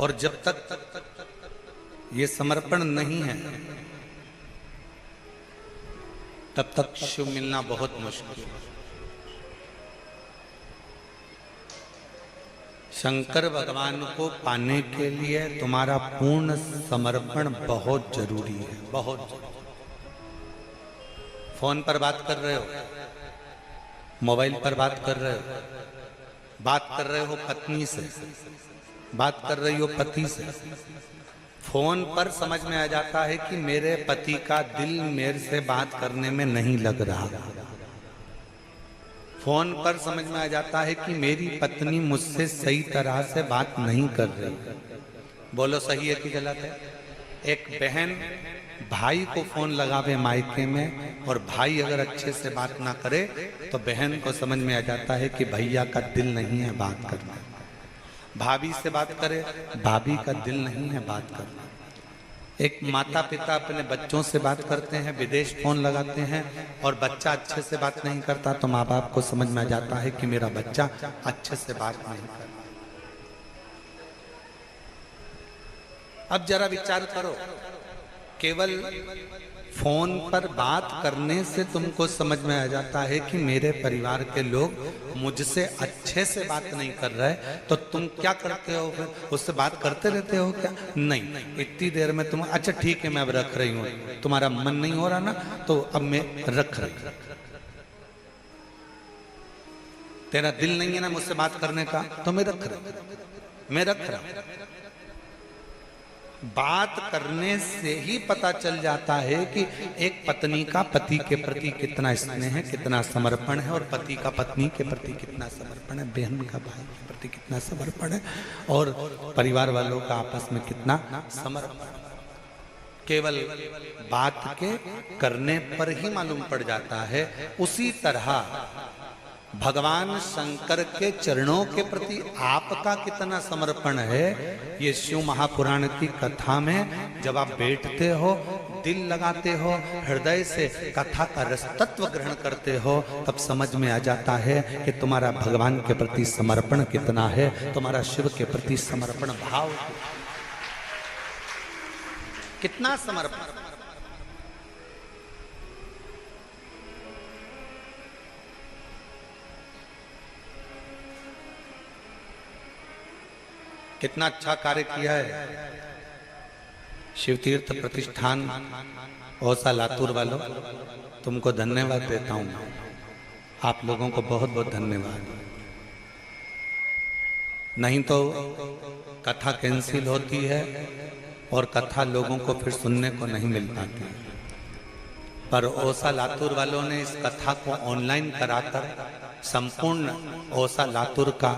और जब तक ये समर्पण नहीं है तब तक शिव मिलना बहुत मुश्किल है। शंकर भगवान को पाने के लिए तुम्हारा पूर्ण समर्पण बहुत जरूरी है, बहुत जरूरी। फोन पर बात कर रहे हो, मोबाइल पर बात कर रहे हो, बात कर रहे हो पत्नी से, बात कर रही हो पति से। फोन पर समझ में आ जाता है कि मेरे पति का दिल मेरे से बात करने में नहीं लग रहा। फोन पर समझ में आ जाता है कि मेरी पत्नी मुझसे सही तरह से बात नहीं कर रही। बोलो सही है कि गलत है? एक बहन भाई को फोन लगावे मायके में और भाई अगर अच्छे से बात ना करे तो बहन को समझ में आ जाता है कि भैया का दिल नहीं है बात करना। भाभी से बात करे, भाभी का दिल नहीं है बात करना। एक माता पिता अपने बच्चों से बात करते हैं, विदेश फोन लगाते हैं और बच्चा अच्छे से बात नहीं करता तो माँ बाप को समझ में आ जाता है कि मेरा बच्चा अच्छे से बात नहीं करता। अब जरा विचार करो, केवल फोन पर बात करने से तुमको समझ में आ जाता है कि मेरे परिवार के लोग मुझसे अच्छे से बात नहीं कर रहे, तो तुम क्या करते हो फिर? उससे बात करते रहते हो क्या? नहीं, इतनी देर में तुम अच्छा ठीक है मैं अब रख रही हूँ, तुम्हारा मन नहीं हो रहा ना तो अब मैं रख रही। तेरा दिल नहीं है ना मुझसे बात करने का तो मैं रख रहा। बात करने से ही पता चल जाता है कि एक पत्नी का पति के प्रति कितना स्नेह है, कितना समर्पण है, और पति का पत्नी के प्रति कितना समर्पण है, बहन का भाई के प्रति कितना समर्पण है, और परिवार वालों का आपस में कितना समर्पण। केवल बात के करने पर ही मालूम पड़ जाता है। उसी तरह भगवान शंकर के चरणों के प्रति आपका कितना समर्पण है, ये शिव महापुराण की कथा में जब आप बैठते हो, दिल लगाते हो, हृदय से कथा का रस तत्व ग्रहण करते हो, तब समझ में आ जाता है कि तुम्हारा भगवान के प्रति समर्पण कितना है, तुम्हारा शिव के प्रति समर्पण भाव कितना समर्पण। कितना अच्छा कार्य किया है शिव तीर्थ प्रतिष्ठान औसा लातूर वालों, तुमको धन्यवाद देता हूं। आप लोगों को बहुत बहुत धन्यवाद। नहीं तो कथा कैंसिल होती है और कथा लोगों को फिर सुनने को नहीं मिल पाती, पर औसा लातूर वालों ने इस कथा को ऑनलाइन कराकर संपूर्ण औसा लातूर का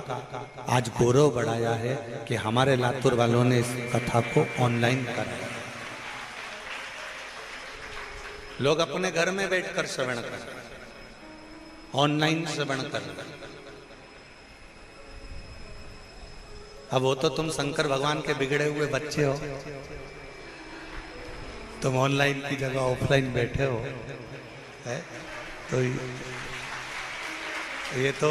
आज गौरव बढ़ाया है कि हमारे लातूर वालों ने इस कथा को ऑनलाइन कराया। लोग अपने घर में बैठकर श्रवण कर रहे हैं, ऑनलाइन श्रवण कर रहे हैं। अब वो तो तुम शंकर भगवान के बिगड़े हुए बच्चे हो, तुम ऑनलाइन की जगह ऑफलाइन बैठे हो, है? तो ये तो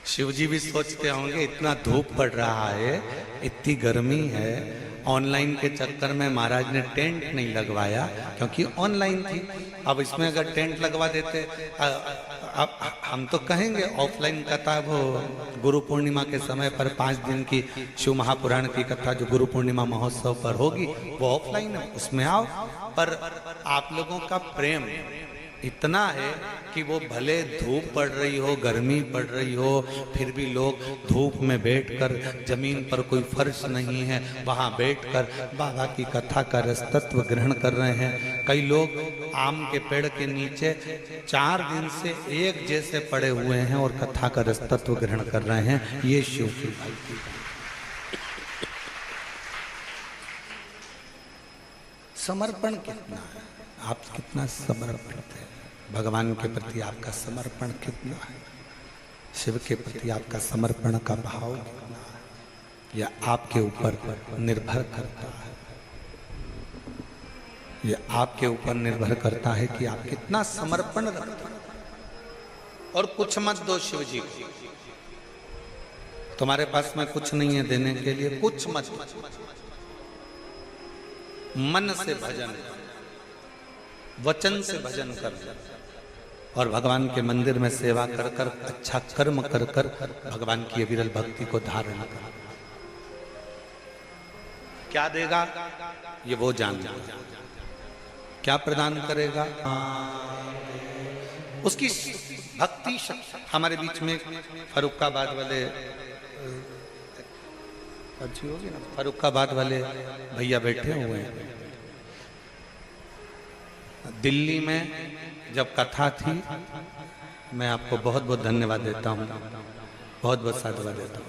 शिवजी भी सोचते होंगे इतना धूप पड़ रहा है, इतनी गर्मी है, ऑनलाइन के चक्कर में महाराज ने टेंट नहीं लगवाया क्योंकि ऑनलाइन थी। अब इसमें अगर टेंट लगवा देते, अब हम तो कहेंगे ऑफलाइन कथा वो गुरु पूर्णिमा के समय पर 5 दिन की शिव महापुराण की कथा जो गुरु पूर्णिमा महोत्सव पर होगी वो ऑफलाइन है, उसमें आओ। पर आप लोगों का प्रेम इतना है कि वो भले धूप पड़ रही हो, गर्मी पड़ रही हो, फिर भी लोग धूप में बैठकर, जमीन पर कोई फर्श नहीं है, वहां बैठकर बाबा की कथा का रस तत्व ग्रहण कर रहे हैं। कई लोग आम के पेड़ के नीचे 4 दिन से एक जैसे पड़े हुए हैं और कथा का रस तत्व ग्रहण कर रहे हैं। ये शिव की भक्ति। समर्पण कितना है, आप कितना समर्पित है भगवान के प्रति, आपका समर्पण कितना है, शिव के प्रति आपका समर्पण का भाव कितना है, यह आपके ऊपर निर्भर करता है। यह आपके ऊपर निर्भर करता है कि आप कितना समर्पण रखते हैं। और कुछ मत दो शिव जी को, तुम्हारे पास में कुछ नहीं है देने के लिए, कुछ मत, मन से भजन, वचन से भजन कर और भगवान के मंदिर में सेवा कर कर, अच्छा कर्म कर कर भगवान की विरल भक्ति को धारण कर। क्या देगा ये वो जानता है, क्या प्रदान करेगा उसकी भक्ति शक्ति। हमारे बीच में फरुखाबाद वाले अच्छी होगी ना, फरुखाबाद वाले भैया बैठे हुए हैं। दिल्ली में जब कथा थी, मैं आपको बहुत बहुत धन्यवाद देता हूँ, बहुत बहुत साधुवाद देता हूँ।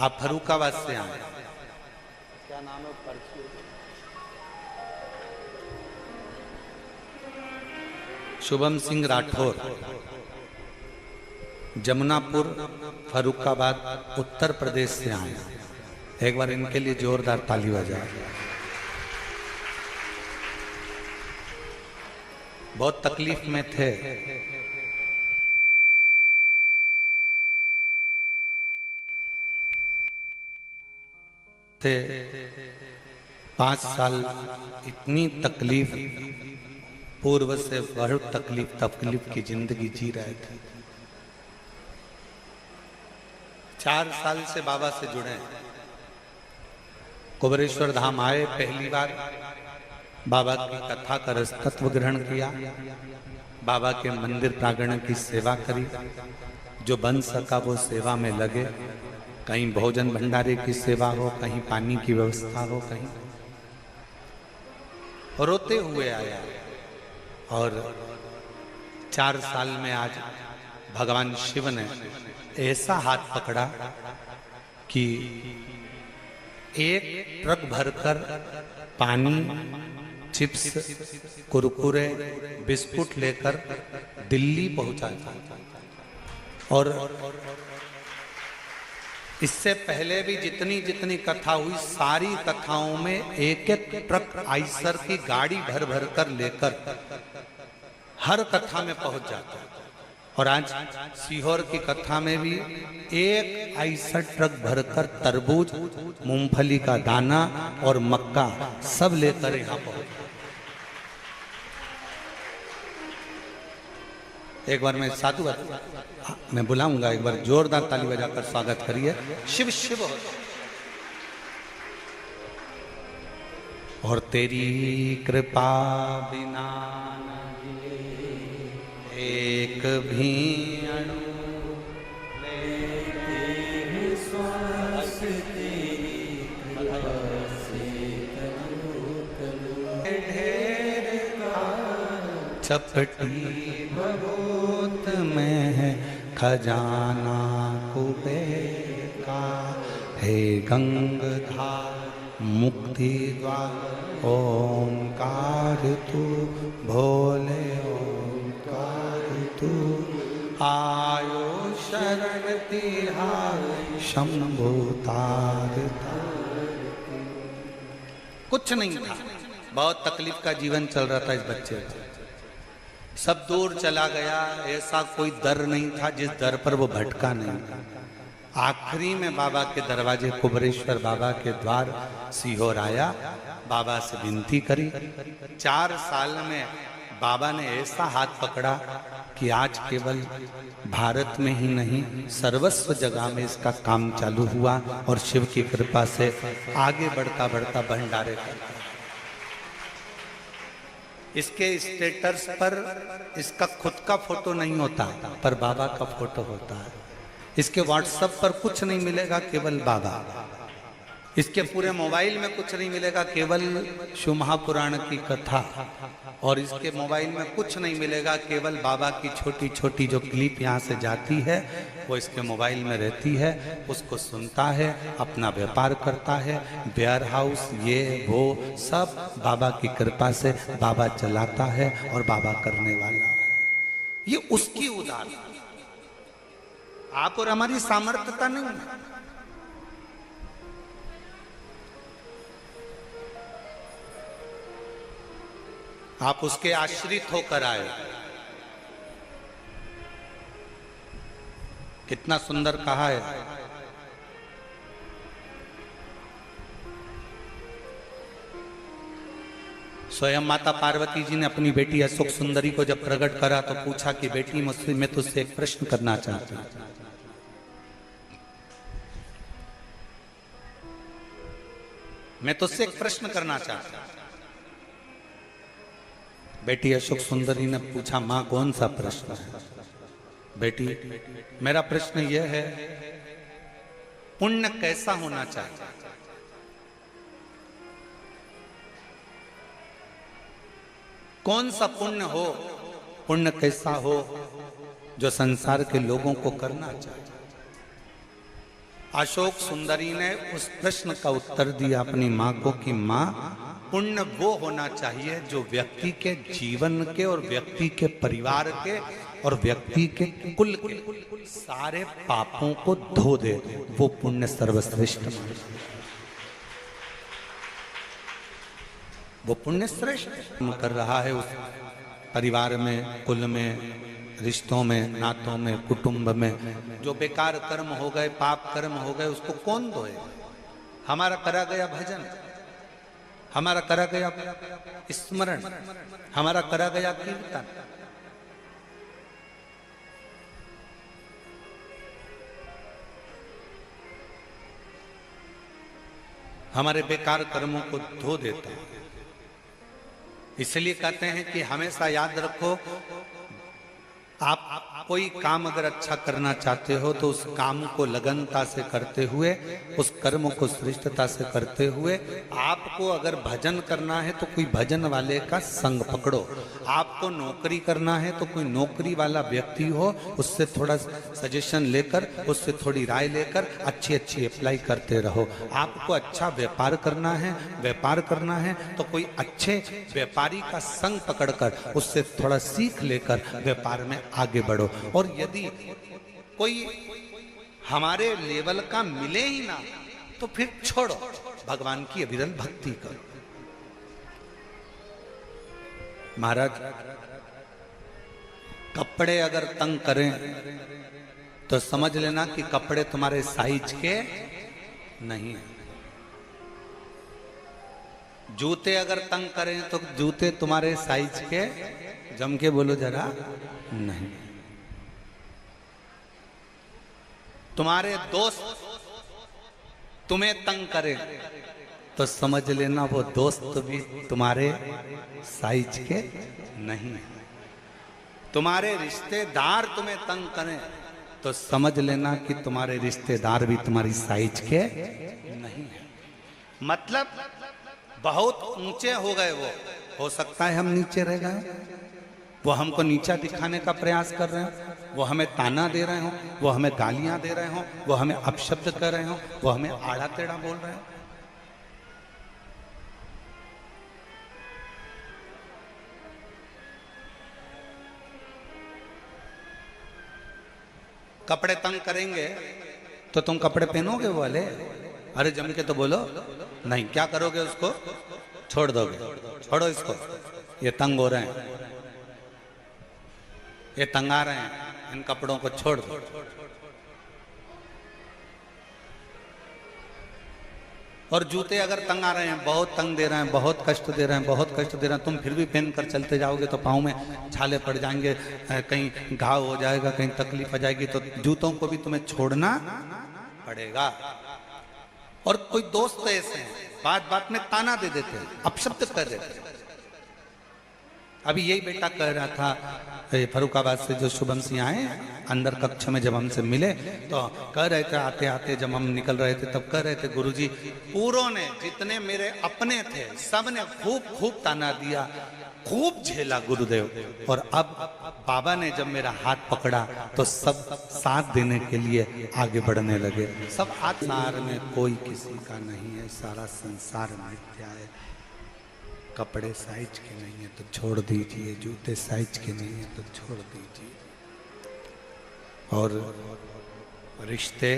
आप फरुखाबाद से आए, क्या नाम है? शुभम सिंह राठौर, जमुनापुर, फरुखाबाद, उत्तर प्रदेश से आए। एक बार इनके लिए जोरदार ताली बजाओ। बहुत तकलीफ में थे, थे 5 साल इतनी तकलीफ, पूर्व से बहुत तकलीफ की जिंदगी जी रहे थे। 4 साल से बाबा से जुड़े, कुबरेश्वर धाम आए, पहली बार बाबा की कथा का रसतत्व ग्रहण किया, बाबा के मंदिर प्रांगण की सेवा करी, जो बन सका वो सेवा में लगे। कहीं भोजन भंडारे की सेवा हो, कहीं पानी की व्यवस्था हो, कहीं रोते हुए आया। और 4 साल में आज भगवान शिव ने ऐसा हाथ पकड़ा कि 1 ट्रक भरकर पानी, चिप्स, कुरकुरे, बिस्कुट लेकर दिल्ली पहुंचा था। और इससे पहले भी जितनी जितनी कथा हुई, सारी कथाओं में 1-1 ट्रक आइसर की गाड़ी भर भर कर लेकर हर कथा में पहुंच जाता है। और आज सीहोर की कथा में भी 1 आइसर ट्रक भरकर तरबूज, मूंगफली का दाना और मक्का सब लेकर यहाँ पहुंच। एक बार मैं साधु मैं बुलाऊंगा, एक बार जोरदार ताली बजाकर स्वागत करिए। शिव शिव हो। और तेरी कृपा बिना एक भी अणु चपटी भगोत में है खजाना कुबेर का, हे गंगाधार मुक्ति द्वार ओंकार तू, भोले ओंकार तू, आयो शरण तिहार शंभु तार। कुछ नहीं था, बहुत तकलीफ का जीवन चल रहा था इस बच्चे का। सब दूर चला गया, ऐसा कोई दर नहीं था जिस दर पर वो भटका नहीं था। आखिरी में बाबा के दरवाजे, कुबरेश्वर बाबा के द्वार सीहोर आया, बाबा से विनती करी। 4 साल में बाबा ने ऐसा हाथ पकड़ा कि आज केवल भारत में ही नहीं, सर्वस्व जगह में इसका काम चालू हुआ। और शिव की कृपा से आगे बढ़ता बढ़ता भंडारे करता। इसके स्टेटस पर इसका खुद का फोटो नहीं होता, पर बाबा का फोटो होता है। इसके व्हाट्सएप पर कुछ नहीं मिलेगा, केवल बाबा। इसके पूरे मोबाइल में कुछ नहीं मिलेगा, केवल शिव महापुराण की कथा। और इसके मोबाइल में कुछ नहीं मिलेगा, केवल बाबा की छोटी छोटी जो क्लिप यहाँ से जाती है वो इसके मोबाइल में रहती है। उसको सुनता है, अपना व्यापार करता है, वेयर हाउस ये वो सब बाबा की कृपा से बाबा चलाता है और बाबा करने वाला है। ये उसकी उदाहरण, आप और हमारी सामर्थ्यता नहीं है। आप उसके आश्रित होकर आए। कितना सुंदर कहा है, स्वयं माता पार्वती जी ने अपनी बेटी अशोक सुंदरी को जब प्रकट करा तो पूछा कि बेटी मुझसे, मैं तुझसे एक प्रश्न करना चाहती हूं। मैं तुझसे एक प्रश्न करना चाहता हूं। बेटी अशोक सुंदरी ने पूछा, मां कौन सा प्रश्न है? बेटी, मेरा प्रश्न यह है, पुण्य कैसा होना चाहिए? कौन सा पुण्य हो, पुण्य कैसा हो जो संसार के लोगों को करना चाहिए? अशोक सुंदरी ने उस प्रश्न का उत्तर दिया अपनी मां को कि मां, पुण्य वो होना चाहिए जो व्यक्ति के जीवन के और व्यक्ति के परिवार के और व्यक्ति के कुल के सारे पापों को धो दे। वो पुण्य सर्वश्रेष्ठ माना, वो पुण्य श्रेष्ठ कर रहा है उस परिवार में, कुल में, रिश्तों में, नातों में, कुटुंब में। जो बेकार कर्म हो गए, पाप कर्म हो गए, उसको कौन धोए? हमारा करा गया भजन, हमारा करा गया स्मरण, हमारा करा गया कीर्तन, हमारे बेकार कर्मों को धो देता है। इसलिए कहते हैं कि हमेशा याद रखो, आप कोई काम अगर अच्छा करना चाहते हो तो उस काम को लगनता से करते हुए, उस कर्म को श्रेष्ठता से करते हुए, आपको अगर भजन करना है तो कोई भजन वाले का संग पकड़ो, आपको नौकरी करना है तो कोई नौकरी वाला व्यक्ति हो, उससे थोड़ा सजेशन लेकर, उससे थोड़ी राय लेकर अच्छी अच्छी अप्लाई करते रहो। आपको अच्छा व्यापार करना है, व्यापार करना है तो कोई अच्छे व्यापारी का संग पकड़कर उससे थोड़ा सीख लेकर व्यापार में आगे बढ़ो। और यदि कोई हमारे लेवल का मिले ही ना तो फिर छोड़ो, भगवान की अविरल भक्ति करो। महाराज, कपड़े अगर तंग करें तो समझ लेना कि कपड़े तुम्हारे साइज के नहीं है। जूते अगर तंग करें तो जूते तुम्हारे साइज के, जम के बोलो जरा, नहीं। तुम्हारे दोस्त तुम्हें तंग करे तो समझ लेना वो दोस्त भी तुम्हारे साइज के नहीं है। तुम्हारे रिश्तेदार तुम्हें तंग करें तो समझ लेना कि तुम्हारे रिश्तेदार भी तुम्हारी साइज के नहीं है। मतलब बहुत ऊंचे हो गए वो, हो सकता है हम नीचे रह गए, वो हमको नीचा दिखाने का प्रयास कर रहे हैं, वो हमें ताना दे रहे हो, वो हमें गालियां दे रहे हो, वो हमें अपशब्द कर रहे हो, वो हमें आड़ा टेढ़ा बोल रहे हो। कपड़े तंग करेंगे तो तुम कपड़े पहनोगे वो वाले? अरे जम के तो बोलो, नहीं। क्या करोगे? उसको छोड़ दोगे? छोड़ो इसको, ये तंग हो रहे हैं, ये तंगा रहे हैं, इन कपड़ों को छोड़ दो। और जूते अगर तंग आ रहे हैं, बहुत तंग दे रहे हैं, बहुत कष्ट दे रहे हैं, बहुत कष्ट दे रहे हैं, तुम फिर भी पहन कर चलते जाओगे तो पाँव में छाले पड़ जाएंगे, कहीं घाव हो जाएगा, कहीं तकलीफ आ जाएगी, तो जूतों को भी तुम्हें छोड़ना पड़ेगा। और कोई दोस्त ऐसे हैं, बात बात में ताना दे देते हैं, अपशब्द कर देते हैं। अभी यही बेटा कह रहा था, फरुखाबाद से जो शुभम सिंह आए अंदर कक्ष में जब हमसे मिले तो कह रहे थे, आते आते जब हम निकल रहे थे तब कह रहे थे, गुरुजी पूरों ने, जितने मेरे अपने थे, सब ने खूब खूब ताना दिया, खूब झेला गुरुदेव। और अब बाबा ने जब मेरा हाथ पकड़ा तो सब साथ देने के लिए आगे बढ़ने लगे। सब संसार में कोई किसी का नहीं है, सारा संसार मिथ्या है। कपड़े साइज के नहीं है तो छोड़ दीजिए, जूते साइज के नहीं है तो छोड़ दीजिए। और रिश्ते,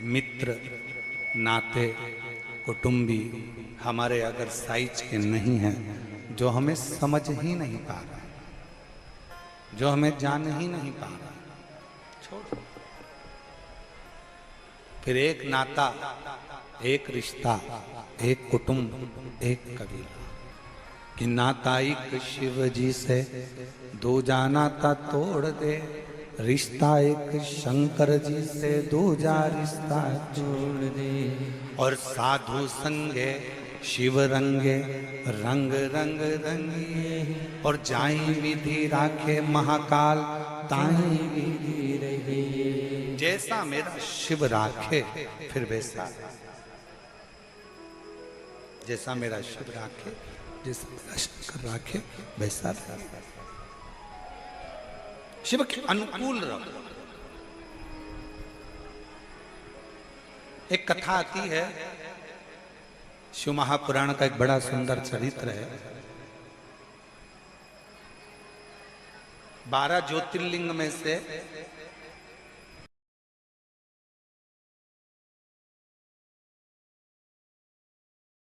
मित्र, नाते, कुटुंबी हमारे अगर साइज के नहीं हैं, जो हमें समझ ही नहीं पा रहा, जो हमें जान ही नहीं पा रहा, छोड़। फिर एक नाता, एक रिश्ता, एक कुटुंब, एक कबीला, कि नाताई शिव जी से दो जाना ता तोड़ दे, रिश्ता एक शंकर जी से दूजा रिश्ता जोड़ दे। और साधु संगे शिव रंगे रंग रंग रंगिए, और जाई विधि राखे महाकाल ताई विधि रहिए। जैसा मेरा शिव राखे फिर वैसा, जैसा मेरा शिव राखे, जैसा मेरा शंकर राखे वैसा रहे। शिव के अनुकूल रहो। एक कथा आती है, शिव महापुराण का एक बड़ा सुंदर चरित्र है। 12 ज्योतिर्लिंग में से